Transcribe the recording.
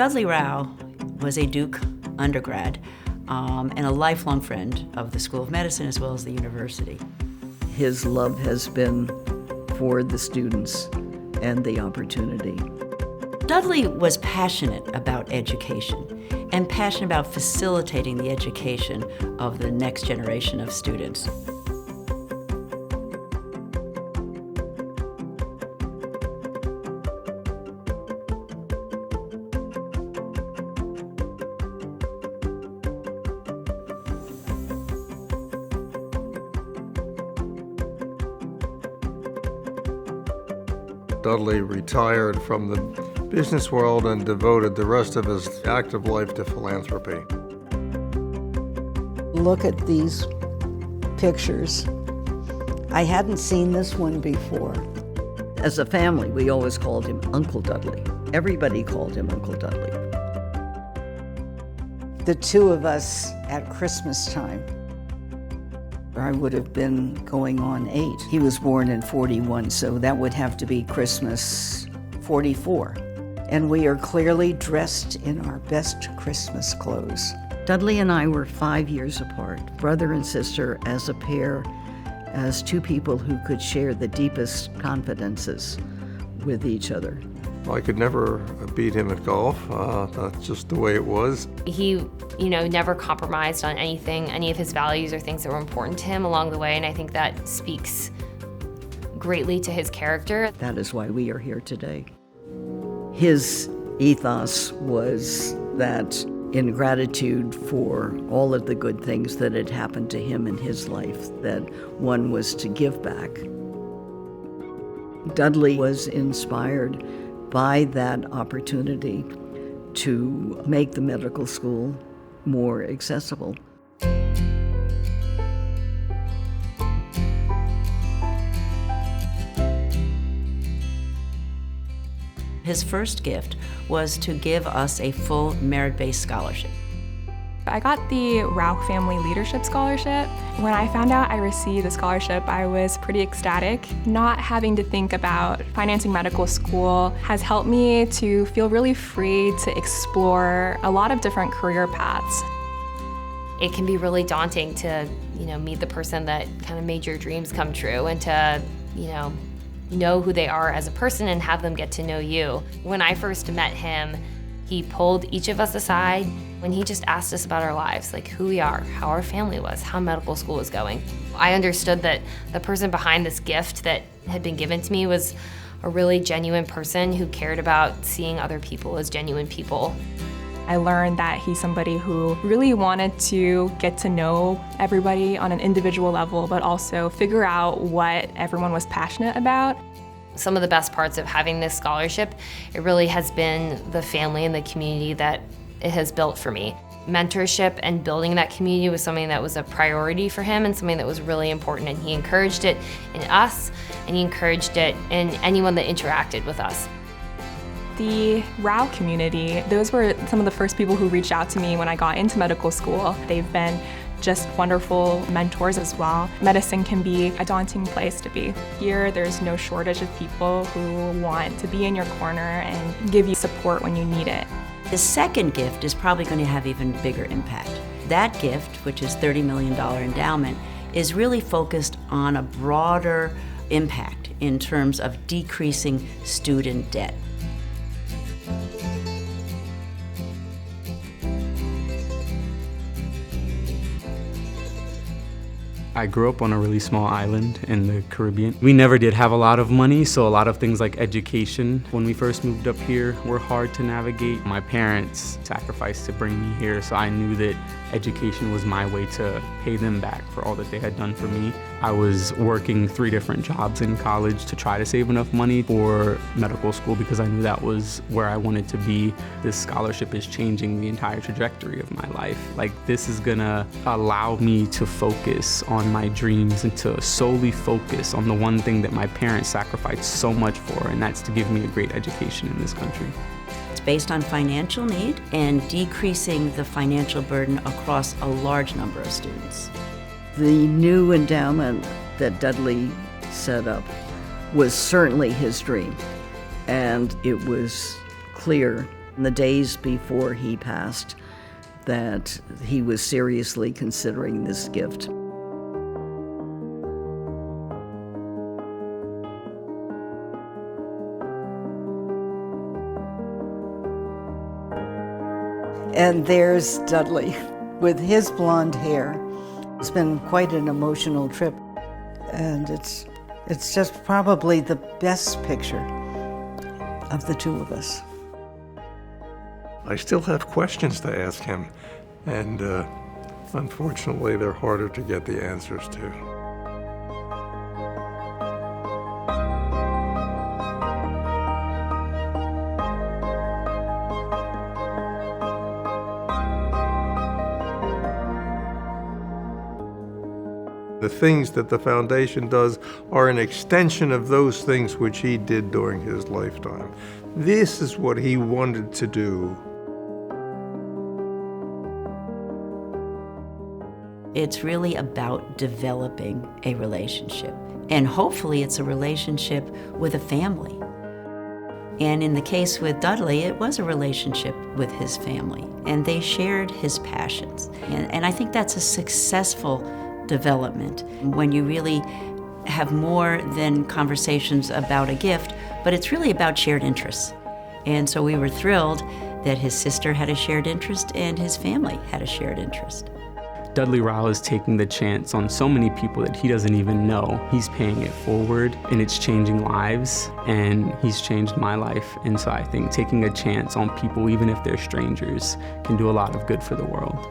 Dudley Rauch was a Duke undergrad and a lifelong friend of the School of Medicine as well as the university. His love has been for the students and the opportunity. Dudley was passionate about education and passionate about facilitating the education of the next generation of students. Dudley retired from the business world and devoted the rest of his active life to philanthropy. Look at these pictures. I hadn't seen this one before. As a family, we always called him Uncle Dudley. Everybody called him Uncle Dudley. The two of us at Christmas time, I would have been going on 8. He was born in 41, so that would have to be Christmas 44. And we are clearly dressed in our best Christmas clothes. Dudley and I were 5 years apart, brother and sister as a pair, as two people who could share the deepest confidences with each other. I could never beat him at golf. That's just the way it was. He, never compromised on anything, any of his values or things that were important to him along the way, and I think that speaks greatly to his character. That is why we are here today. His ethos was that in gratitude for all of the good things that had happened to him in his life, that one was to give back. Dudley was inspired by that opportunity to make the medical school more accessible. His first gift was to give us a full merit-based scholarship. I got the Rauch Family Leadership Scholarship. When I found out I received the scholarship, I was pretty ecstatic. Not having to think about financing medical school has helped me to feel really free to explore a lot of different career paths. It can be really daunting to, meet the person that kind of made your dreams come true and to, know who they are as a person and have them get to know you. When I first met him, he pulled each of us aside when he just asked us about our lives, like who we are, how our family was, how medical school was going. I understood that the person behind this gift that had been given to me was a really genuine person who cared about seeing other people as genuine people. I learned that he's somebody who really wanted to get to know everybody on an individual level, but also figure out what everyone was passionate about. Some of the best parts of having this scholarship, it really has been the family and the community that it has built for me. Mentorship and building that community was something that was a priority for him and something that was really important, and he encouraged it in us and he encouraged it in anyone that interacted with us. The Rauch community, those were some of the first people who reached out to me when I got into medical school. They've been just wonderful mentors as well. Medicine can be a daunting place to be. Here, there's no shortage of people who want to be in your corner and give you support when you need it. His second gift is probably going to have even bigger impact. That gift, which is $30 million endowment, is really focused on a broader impact in terms of decreasing student debt. I grew up on a really small island in the Caribbean. We never did have a lot of money, so a lot of things like education, when we first moved up here, were hard to navigate. My parents sacrificed to bring me here, so I knew that education was my way to pay them back for all that they had done for me. I was working 3 different jobs in college to try to save enough money for medical school because I knew that was where I wanted to be. This scholarship is changing the entire trajectory of my life. Like, this is gonna allow me to focus on my dreams and to solely focus on the one thing that my parents sacrificed so much for, and that's to give me a great education in this country. It's based on financial need and decreasing the financial burden across a large number of students. The new endowment that Dudley set up was certainly his dream, and it was clear In the days before he passed, that he was seriously considering this gift. And there's Dudley with his blonde hair. It's been quite an emotional trip, and it's just probably the best picture of the two of us. I still have questions to ask him, and unfortunately, they're harder to get the answers to. The things that the foundation does are an extension of those things which he did during his lifetime. This is what he wanted to do. It's really about developing a relationship. And hopefully it's a relationship with a family. And in the case with Dudley, it was a relationship with his family. And they shared his passions. And I think that's a successful development when you really have more than conversations about a gift, but it's really about shared interests. And so we were thrilled that his sister had a shared interest and his family had a shared interest. Dudley Rauch is taking the chance on so many people that he doesn't even know. He's paying it forward, and it's changing lives, and he's changed my life. And so I think taking a chance on people, even if they're strangers, can do a lot of good for the world.